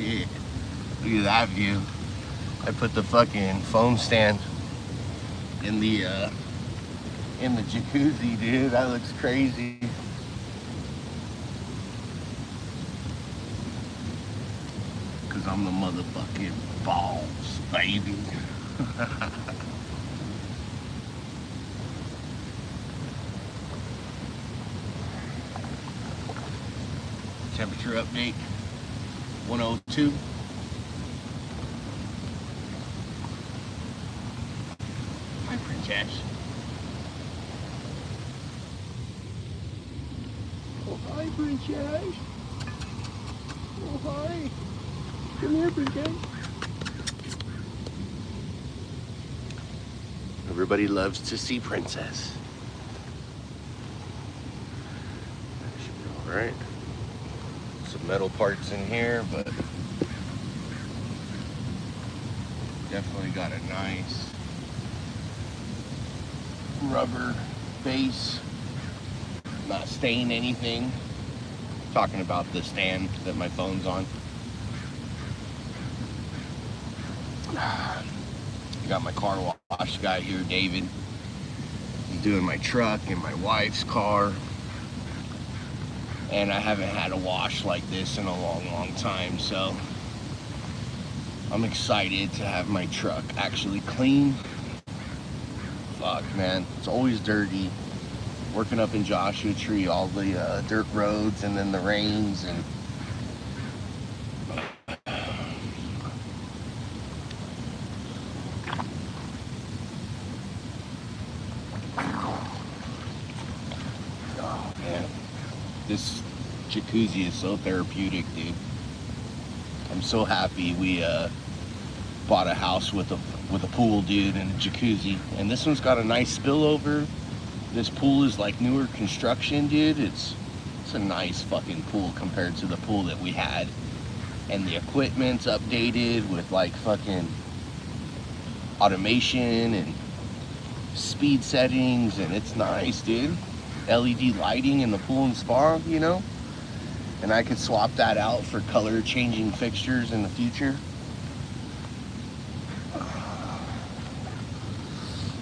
shit. Look at that view. I put the fucking phone stand in the jacuzzi, dude. That looks crazy. Cause I'm the motherfucking balls, baby. Temperature update, 102. Hi, Princess. Oh, hi, Princess. Oh, hi. Come here, Princess. Everybody loves to see Princess. That should be all right. Some metal parts in here, but definitely got a nice rubber base, not staining anything. Talking about the stand that my phone's on. Got my car wash guy here, David. He's doing my truck and my wife's car. And I haven't had a wash like this in a long time, so I'm excited to have my truck actually clean. Fuck, man, it's always dirty. Working up in Joshua Tree, all the dirt roads and then the rains and oh man, this jacuzzi is so therapeutic, dude. I'm so happy we bought a house with a pool, dude, and a jacuzzi. And this one's got a nice spillover. This pool is like newer construction, dude. It's a nice fucking pool compared to the pool that we had. And the equipment's updated with like fucking automation and speed settings, and it's nice, dude. LED lighting in the pool and spa, you know? And I could swap that out for color changing fixtures in the future.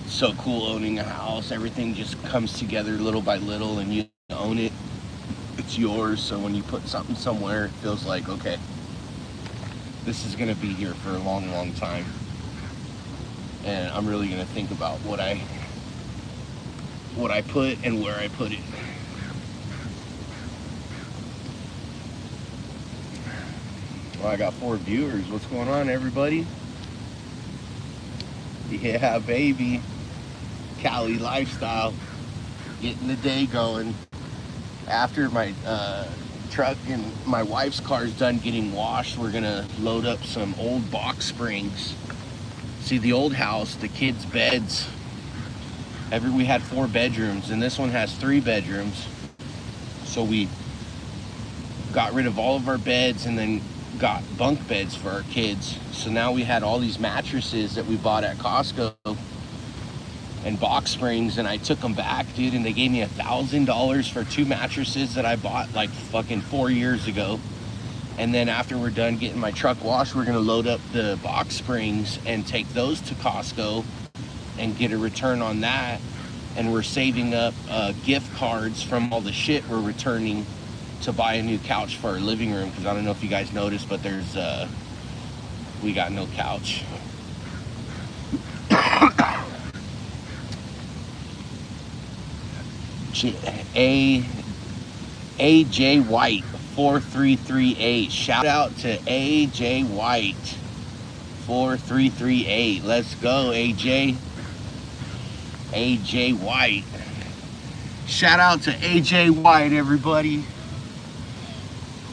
So cool owning a house. Everything just comes together little by little and you own it. It's yours. So when you put something somewhere, it feels like, okay, this is gonna be here for a long time. And I'm really gonna think about what I put and where I put it. Well, I got 4 viewers. What's going on, everybody? Yeah, baby. Cali lifestyle. Getting the day going. After my truck and my wife's car is done getting washed, we're gonna load up some old box springs. See, the old house, the kids' beds, we had 4 bedrooms, and this one has 3 bedrooms. So we got rid of all of our beds and then got bunk beds for our kids. So now we had all these mattresses that we bought at Costco and box springs, and I took them back, dude, and they gave me $1,000 for 2 mattresses that I bought like fucking 4 years ago. And then after we're done getting my truck washed, we're gonna load up the box springs and take those to Costco and get a return on that. And we're saving up gift cards from all the shit we're returning to buy a new couch for our living room, because I don't know if you guys noticed, but there's we got no couch. AJ White 4338. Shout out to AJ White 4338. Let's go, AJ. AJ White. Shout out to AJ White, everybody.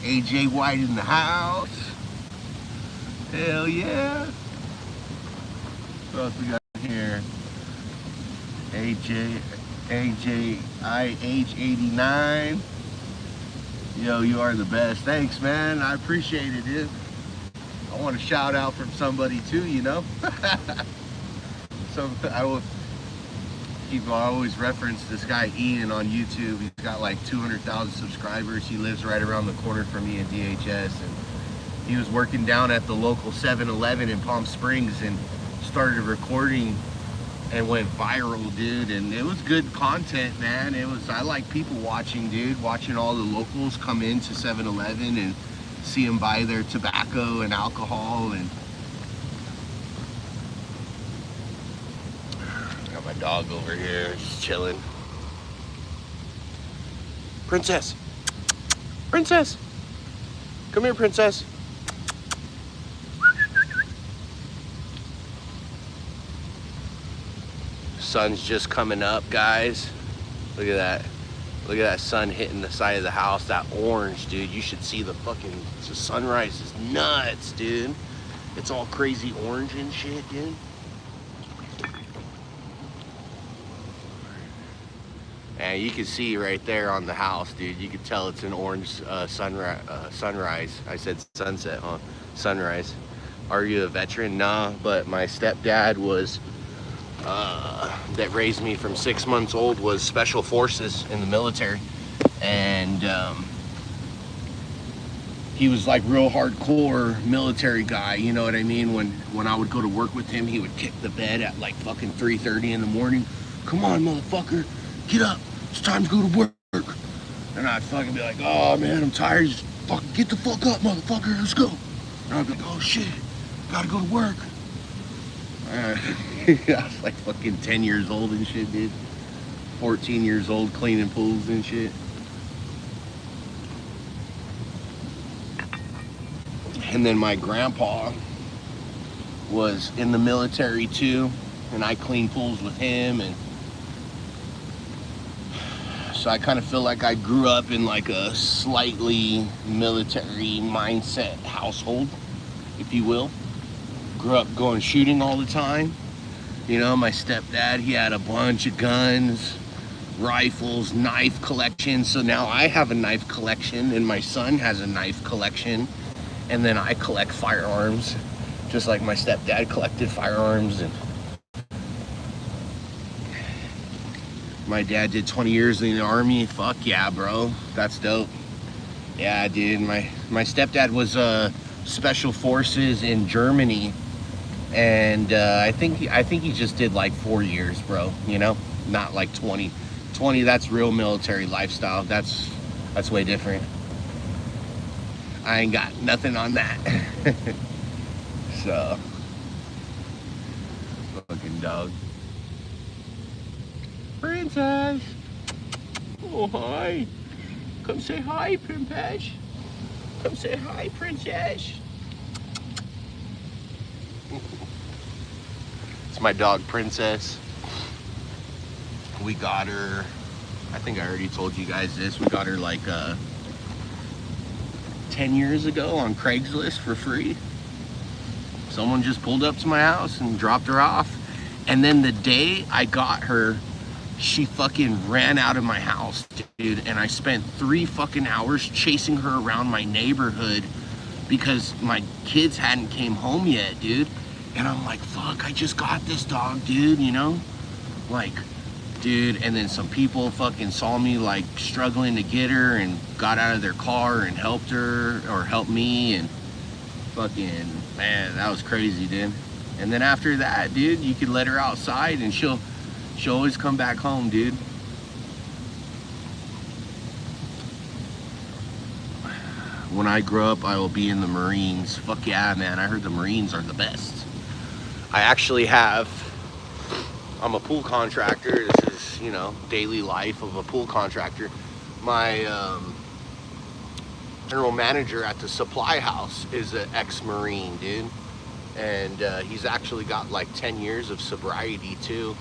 AJ White in the house. Hell yeah. What else we got here? AJIH89. Yo, you are the best. Thanks, man. I appreciate it, dude. I want a shout out from somebody too, you know? So I always reference this guy Ian on YouTube. He's got like 200,000 subscribers. He lives right around the corner from me in DHS, and He was working down at the local 7-Eleven in Palm Springs and started recording and went viral, dude. And it was good content, man. I like people watching, dude, watching all the locals come into 7-Eleven and see them buy their tobacco and alcohol. And got my dog over here just chilling. Princess, princess, come here, princess. Sun's just coming up, guys. Look at that. Look at that sun hitting the side of the house. That orange, dude. You should see the sunrise is nuts, dude. It's all crazy orange and shit, dude. And you can see right there on the house, dude. You can tell it's an orange sunrise. I said sunset, huh? Sunrise. Are you a veteran? Nah, but my stepdad was that raised me from 6 months old was special forces in the military, and he was like real hardcore military guy, you know what I mean? When I would go to work with him, he would kick the bed at like fucking 3:30 in the morning. Come on, motherfucker, get up, it's time to go to work. And I'd fucking be like, oh man, I'm tired, just fucking get the fuck up, motherfucker, let's go. And I'd be like, oh shit, gotta go to work. I was like fucking 10 years old and shit, dude. 14 years old cleaning pools and shit. And then my grandpa was in the military too, and I cleaned pools with him, and so I kind of feel like I grew up in like a slightly military mindset household, if you will. Grew up going shooting all the time. You know, my stepdad, he had a bunch of guns, rifles, knife collection. So now I have a knife collection, and my son has a knife collection. And then I collect firearms, just like my stepdad collected firearms. And my dad did 20 years in the Army. Fuck yeah, bro. That's dope. Yeah, dude. My stepdad was special forces in Germany. And I think he just did like 4 years, bro, you know, not like 20. That's real military lifestyle. That's way different. I ain't got nothing on that. So fucking dog. Princess, oh hi, come say hi, Princess. Come say hi, Princess. It's my dog, Princess. We got her, I think I already told you guys this, we got her like 10 years ago on Craigslist for free. Someone just pulled up to my house and dropped her off. And then the day I got her, she fucking ran out of my house, dude. And I spent 3 fucking hours chasing her around my neighborhood because my kids hadn't came home yet, dude. And I'm like, fuck, I just got this dog, dude, you know? Like, dude, and then some people fucking saw me like struggling to get her and got out of their car and helped her or helped me, and fucking, man, that was crazy, dude. And then after that, dude, you could let her outside and she'll always come back home, dude. When I grow up, I will be in the Marines. Fuck yeah, man, I heard the Marines are the best. I actually I'm a pool contractor. This is, you know, daily life of a pool contractor. My general manager at the supply house is an ex-Marine, dude. And he's actually got like 10 years of sobriety too.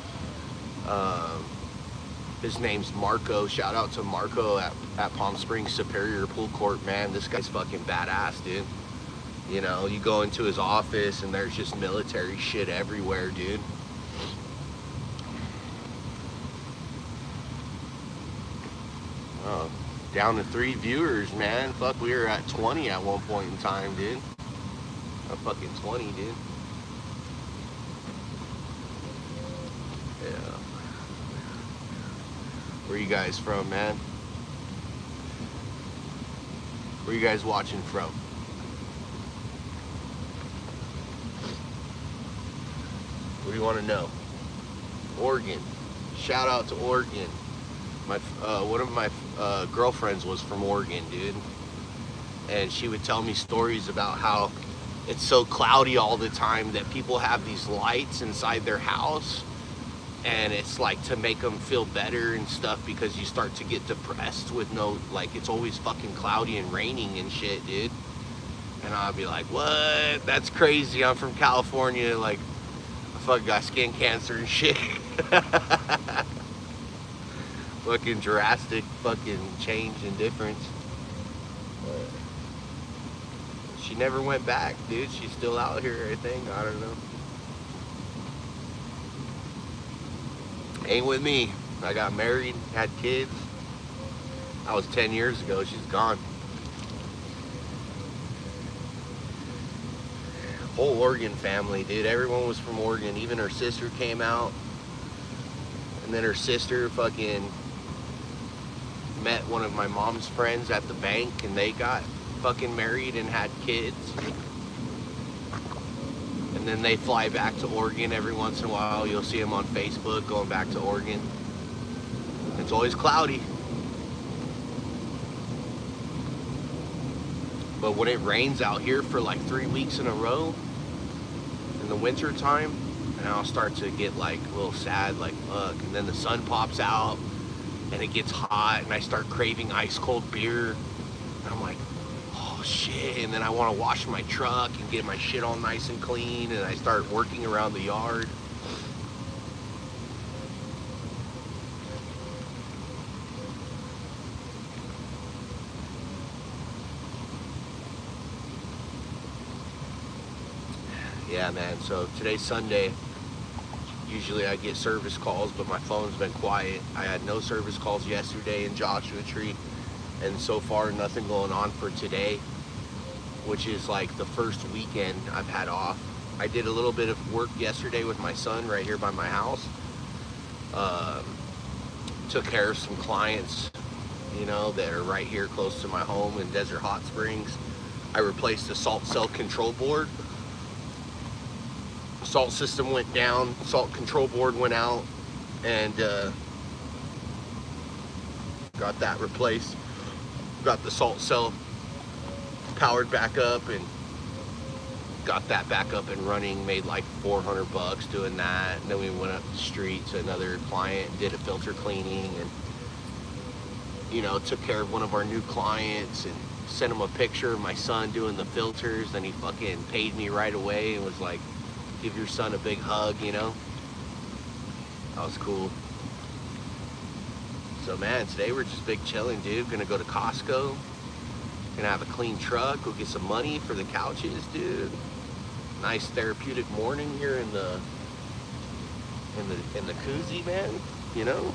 His name's Marco. Shout out to Marco at Palm Springs Superior Pool Court. Man, this guy's fucking badass, dude. You know, you go into his office and there's just military shit everywhere, dude. Oh, down to 3 viewers, man. Fuck, we were at 20 at one point in time, dude. A fucking 20, dude. Yeah. Where you guys from, man? Where you guys watching from? What do you want to know? Oregon. Shout out to Oregon. One of my girlfriends was from Oregon, dude. And she would tell me stories about how it's so cloudy all the time that people have these lights inside their house, and it's like to make them feel better and stuff, because you start to get depressed with no, like, it's always fucking cloudy and raining and shit, dude. And I'll be like, what? That's crazy. I'm from California. Like, I fucking got skin cancer and shit. Fucking drastic fucking change and difference. She never went back, dude. She's still out here, I think. I don't know. Ain't with me. I got married, had kids. That was 10 years ago. She's gone. Whole Oregon family, dude. Everyone was from Oregon. Even her sister came out. And then her sister fucking met one of my mom's friends at the bank, and they got fucking married and had kids. And then they fly back to Oregon every once in a while. You'll see them on Facebook going back to Oregon. It's always cloudy. But when it rains out here for like 3 weeks in a row in the winter time, and I'll start to get like a little sad, like fuck. And then the sun pops out and it gets hot, and I start craving ice cold beer. And I'm like, oh shit. And then I want to wash my truck and get my shit all nice and clean, and I start working around the yard. Yeah, man. So today's Sunday. Usually I get service calls, but my phone's been quiet. I had no service calls yesterday in Joshua Tree, and so far nothing going on for today, which is like the first weekend I've had off. I did a little bit of work yesterday with my son right here by my house. Took care of some clients, you know, that are right here close to my home in Desert Hot Springs. I replaced the salt cell control board. Salt system went down, salt control board went out, and got that replaced. Got the salt cell powered back up and got that back up and running. Made like $400 doing that. And then we went up the street to another client and did a filter cleaning, and you know, took care of one of our new clients and sent him a picture of my son doing the filters. Then he fucking paid me right away and was like, give your son a big hug, you know? That was cool. So man, today we're just big chilling, dude. Gonna go to Costco. Gonna have a clean truck. Go get some money for the couches, dude. Nice therapeutic morning here in the koozie, man. You know?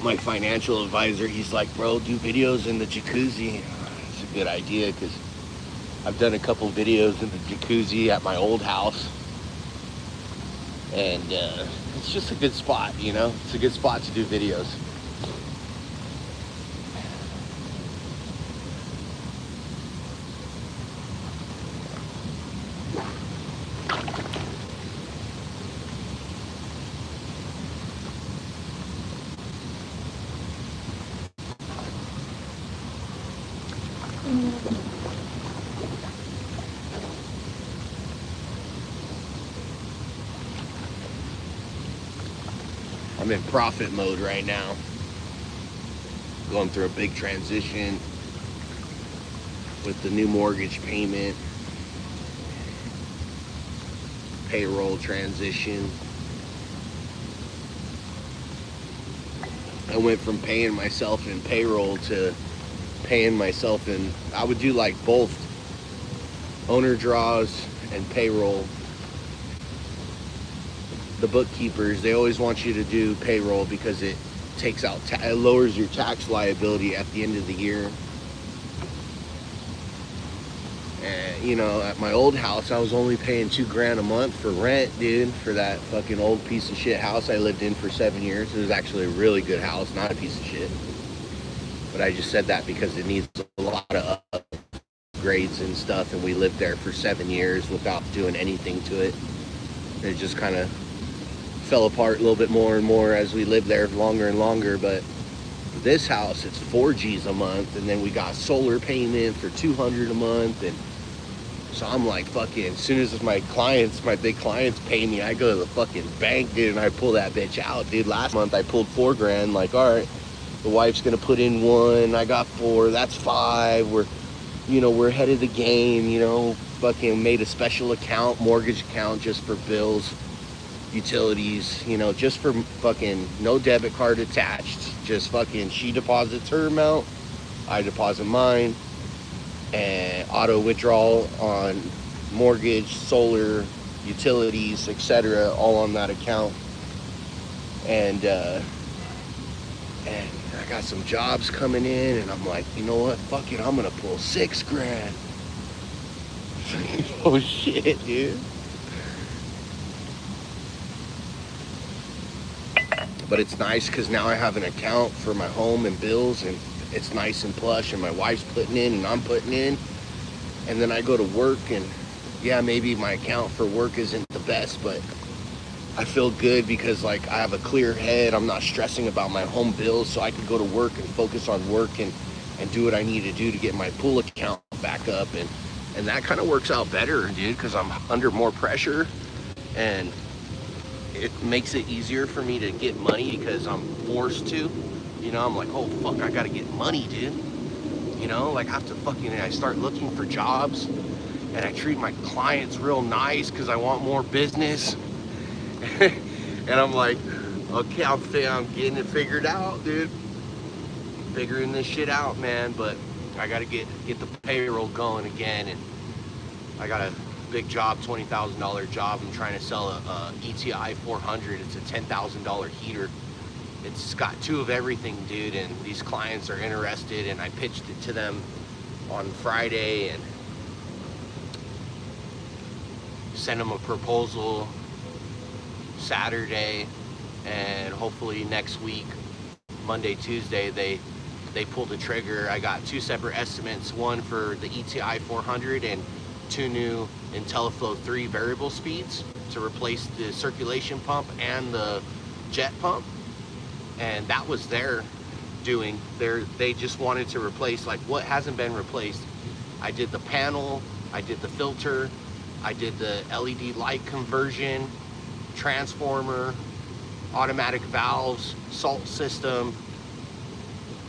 My financial advisor, he's like, bro, do videos in the jacuzzi. It's a good idea, because I've done a couple videos in the jacuzzi at my old house, and it's just a good spot, you know? It's a good spot to do videos. I'm in profit mode right now. Going through a big transition with the new mortgage payment, payroll transition. I went from paying myself in payroll to paying myself in, I would do like both owner draws and payroll. The bookkeepers, they always want you to do payroll because it takes out, it lowers your tax liability at the end of the year. And you know, at my old house, I was only paying $2 grand a month for rent, dude, for that fucking old piece of shit house I lived in for 7 years. It was actually a really good house, not a piece of shit. But I just said that because it needs a lot of upgrades and stuff, and we lived there for 7 years without doing anything to it. It just kind of fell apart a little bit more and more as we lived there longer and longer. But this house, it's 4Gs a month, and then we got solar payment for $200 a month, and so I'm like, fucking, as soon as my big clients pay me, I go to the fucking bank, dude, and I pull that bitch out, dude. Last month I pulled $4 grand, like, all right, the wife's gonna put in 1, I got 4, that's 5, we're ahead of the game, fucking made a special account, mortgage account just for bills, utilities, just for fucking no debit card attached, just fucking she deposits her amount, I deposit mine, and auto withdrawal on mortgage, solar, utilities, etc., all on that account. And I got some jobs coming in, and I'm like, you know what, fuck it, I'm gonna pull $6 grand. Oh shit, dude. But it's nice because now I have an account for my home and bills, and it's nice and plush, and my wife's putting in and I'm putting in. And then I go to work, and yeah, maybe my account for work isn't the best, but I feel good because, like, I have a clear head. I'm not stressing about my home bills, so I can go to work and focus on work and do what I need to do to get my pool account back up. And that kind of works out better, dude, because I'm under more pressure, and it makes it easier for me to get money because I'm forced to. I'm like, oh fuck, I gotta get money, dude. Like, I start looking for jobs, and I treat my clients real nice because I want more business. And I'm like, okay, I'm getting it figured out, dude. Figuring this shit out, man. But I gotta get the payroll going again, and I got a big job, $20,000 job. I'm trying to sell a ETI 400. It's a $10,000 heater. It's got 2 of everything, dude, and these clients are interested, and I pitched it to them on Friday and sent them a proposal Saturday, and hopefully next week, Monday, Tuesday, they pull the trigger. I got 2 separate estimates, one for the ETI 400 and 2 new IntelliFlow 3 variable speeds to replace the circulation pump and the jet pump. And that was their doing. They just wanted to replace, like, what hasn't been replaced. I did the panel, I did the filter, I did the LED light conversion, transformer, automatic valves, salt system,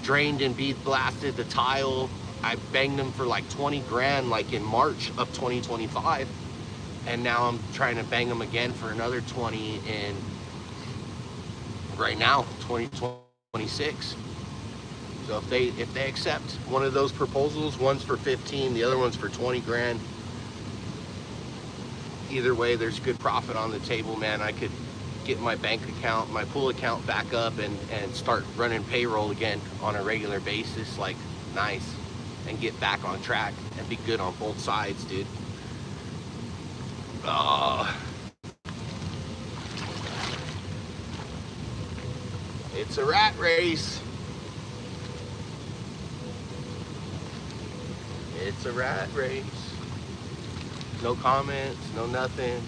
drained and bead blasted the tile. I banged them for like 20 grand, like in March of 2025. And now I'm trying to bang them again for another 20 in right now, 2026. So if they accept one of those proposals, one's for 15, the other one's for 20 grand. Either way, there's good profit on the table, man. I could get my bank account, my pool account back up and start running payroll again on a regular basis, like, nice, and get back on track and be good on both sides, dude. It's a rat race. It's a rat race. No comments, no nothing.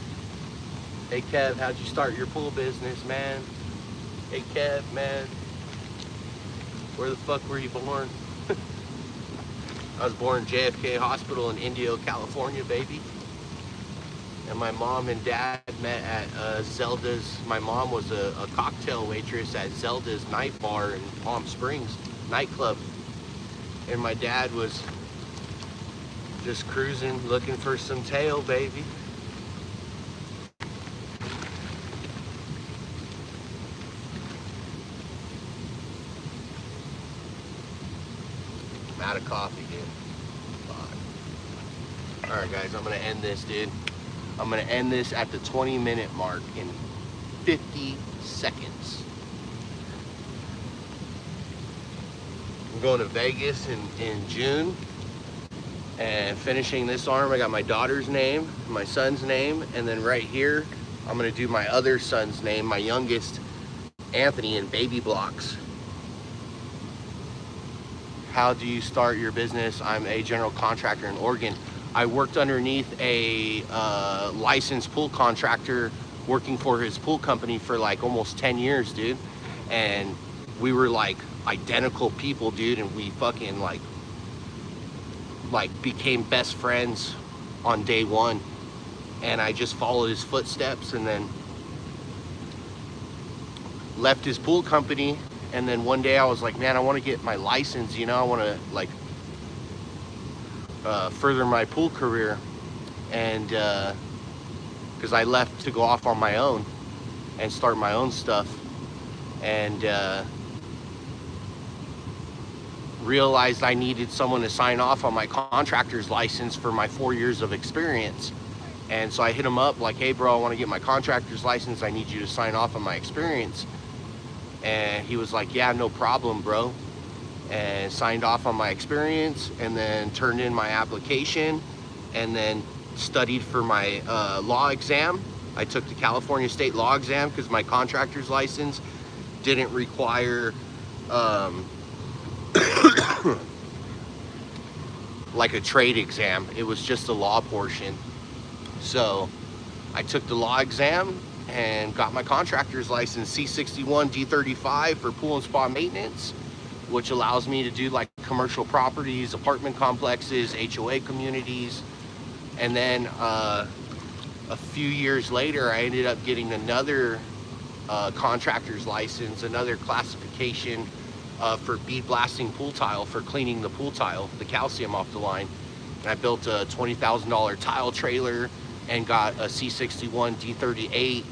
Hey Kev, how'd you start your pool business, man? Hey Kev, man. Where the fuck were you born? I was born in JFK Hospital in Indio, California, baby. And my mom and dad met at Zelda's. My mom was a cocktail waitress at Zelda's night bar in Palm Springs nightclub. And my dad was just cruising, looking for some tail, baby. I'm out of coffee, dude. Fuck. All right, guys, I'm gonna end this, dude. I'm gonna end this at the 20-minute mark in 50 seconds. I'm going to Vegas in June. And finishing this arm, I got my daughter's name, my son's name, and then right here, I'm gonna do my other son's name, my youngest, Anthony, in baby blocks. How do you start your business? I'm a general contractor in Oregon. I worked underneath a licensed pool contractor working for his pool company for like almost 10 years, dude. And we were like identical people, dude, and we fucking like became best friends on day one. And I just followed his footsteps and then left his pool company. And then one day I was like, man, I want to get my license, you know, I want to like further my pool career. And because I left to go off on my own and start my own stuff, and realized I needed someone to sign off on my contractor's license for my 4 years of experience. And so I hit him up like, hey bro, I want to get my contractor's license, I need you to sign off on my experience. And he was like, yeah, no problem, bro. And signed off on my experience, and then turned in my application, and then studied for my law exam. I took the California state law exam because my contractor's license didn't require like a trade exam. It was just a law portion. So I took the law exam and got my contractor's license, C61 D35 for pool and spa maintenance, which allows me to do like commercial properties, apartment complexes, HOA communities. And then a few years later, I ended up getting another contractor's license, another classification for bead blasting pool tile, for cleaning the pool tile, the calcium off the line. And I built a $20,000 tile trailer and got a C61 D38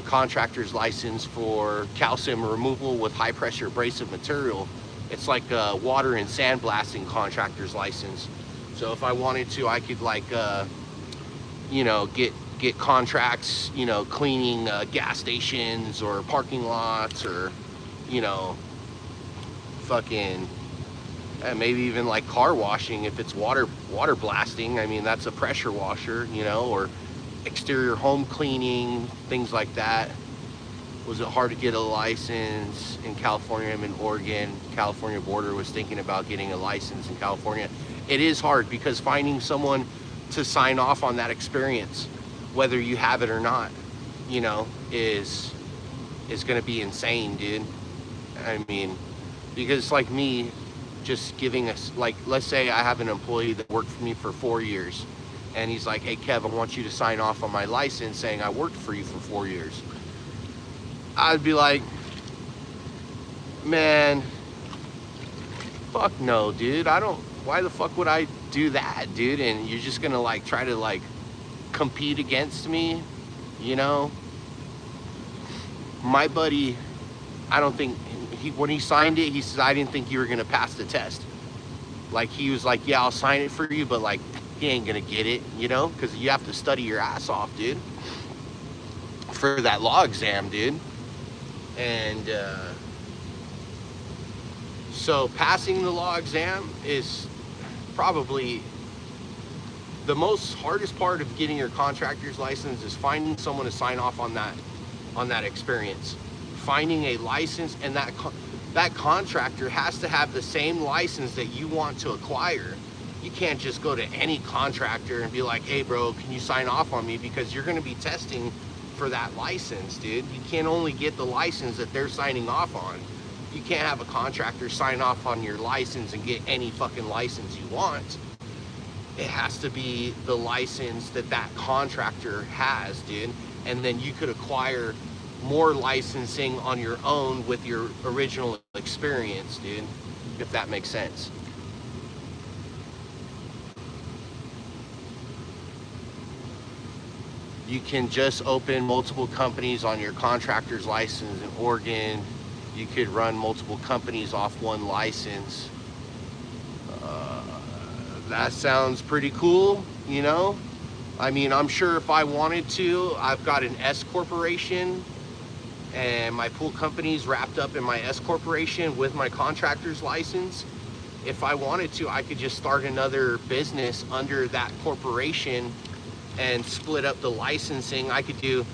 contractor's license for calcium removal with high pressure abrasive material. It's like a water and sand blasting contractor's license. So if I wanted to, I could like, you know, get contracts, you know, cleaning gas stations or parking lots, or, you know, fucking, maybe even like car washing if it's water blasting. I mean, that's a pressure washer, you know, or exterior home cleaning, things like that. Was it hard to get a license in California? I'm in Oregon. California border, was thinking about getting a license in California. It is hard because finding someone to sign off on that experience, whether you have it or not, you know, is gonna be insane, dude. I mean, because like me, just giving us, like, let's say I have an employee that worked for me for 4 years, and he's like, hey Kev, I want you to sign off on my license saying I worked for you for 4 years. I'd be like, man, fuck no, dude. Why the fuck would I do that, dude? And you're just gonna like try to like compete against me, you know? My buddy, I don't think, when he signed it, he says, I didn't think you were gonna pass the test. Like, he was like, yeah, I'll sign it for you, but like, he ain't gonna get it, you know? Because you have to study your ass off, dude, for that law exam, dude. And so passing the law exam is probably the most hardest part of getting your contractor's license, is finding someone to sign off on that experience. Finding a license, and that contractor has to have the same license that you want to acquire. You can't just go to any contractor and be like, hey bro, can you sign off on me? Because you're gonna be testing for that license, dude. You can't only get the license that they're signing off on. You can't have a contractor sign off on your license and get any fucking license you want. It has to be the license that contractor has, dude. And then you could acquire more licensing on your own with your original experience, dude, if that makes sense. You can just open multiple companies on your contractor's license in Oregon. You could run multiple companies off one license. That sounds pretty cool, you know? I mean, I'm sure if I wanted to, I've got an S corporation, and my pool company's wrapped up in my S corporation with my contractor's license. if I wanted to, I could just start another business under that corporation and split up the licensing. I could do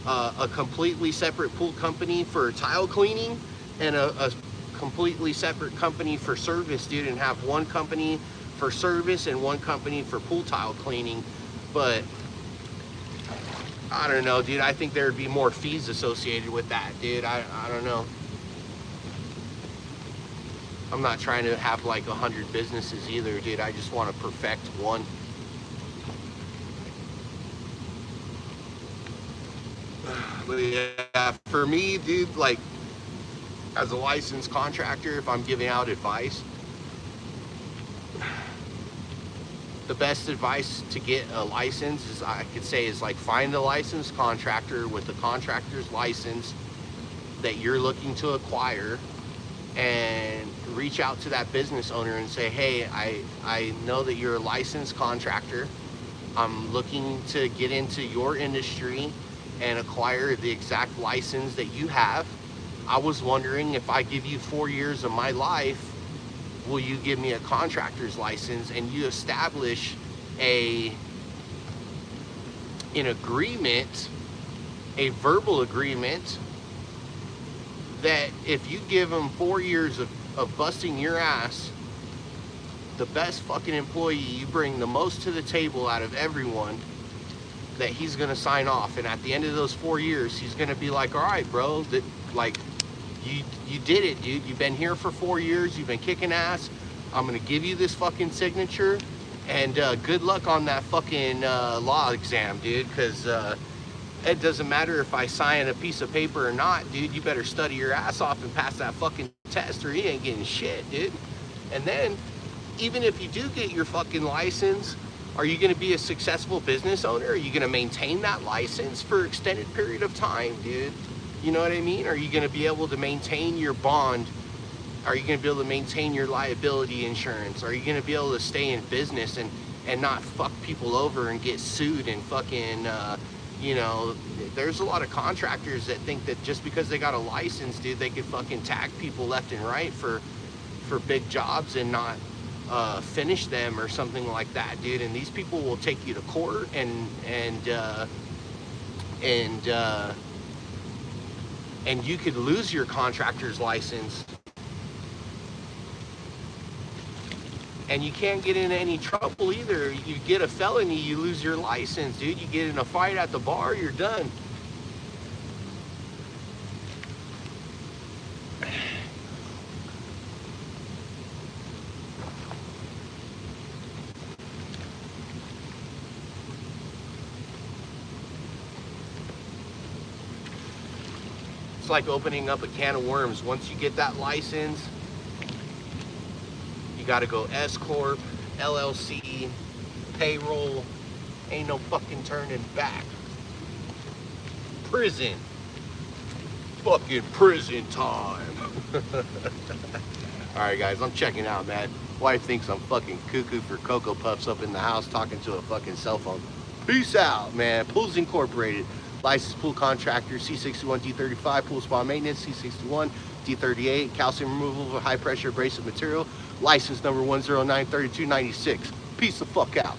a completely separate pool company for tile cleaning and a completely separate company for service, dude, and have one company for service and one company for pool tile cleaning. But I don't know, dude. I think there'd be more fees associated with that, dude. I don't know. I'm not trying to have like 100 businesses either, dude. I just want to perfect one. But yeah, for me, dude, like as a licensed contractor, if I'm giving out advice, the best advice to get a license is, I could say, is like find a licensed contractor with the contractor's license that you're looking to acquire, and reach out to that business owner and say, hey, I know that you're a licensed contractor. I'm looking to get into your industry and acquire the exact license that you have. I was wondering, if I give you 4 years of my life, will you give me a contractor's license? And you establish an agreement, a verbal agreement, that if you give them 4 years of busting your ass, the best fucking employee, you bring the most to the table out of everyone, that he's gonna sign off. And at the end of those 4 years, he's gonna be like, all right, bro, that, like, you did it, dude. You've been here for 4 years. You've been kicking ass. I'm gonna give you this fucking signature, and good luck on that fucking law exam, dude. Because it doesn't matter if I sign a piece of paper or not, dude. You better study your ass off and pass that fucking test, or you ain't getting shit, dude. And then, even if you do get your fucking license, are you gonna be a successful business owner? Are you gonna maintain that license for an extended period of time, dude? You know what I mean? Are you gonna be able to maintain your bond? Are you gonna be able to maintain your liability insurance? Are you gonna be able to stay in business and not fuck people over and get sued and fucking, you know, there's a lot of contractors that think that just because they got a license, dude, they could fucking tag people left and right for big jobs and not finish them or something like that, dude. And these people will take you to court and you could lose your contractor's license, and you can't get in any trouble either. You get a felony, you lose your license, dude. You get in a fight at the bar, you're done. It's like opening up a can of worms. Once you get that license, you gotta go S Corp, LLC, payroll. Ain't no fucking turning back. Prison. Fucking prison time. Alright guys, I'm checking out, man. Wife thinks I'm fucking cuckoo for Cocoa Puffs up in the house talking to a fucking cell phone. Peace out, man. Pools Incorporated. Licensed pool contractor, C61, D35, pool spa maintenance, C61, D38, calcium removal of high pressure abrasive material, license number 1093296. Peace the fuck out.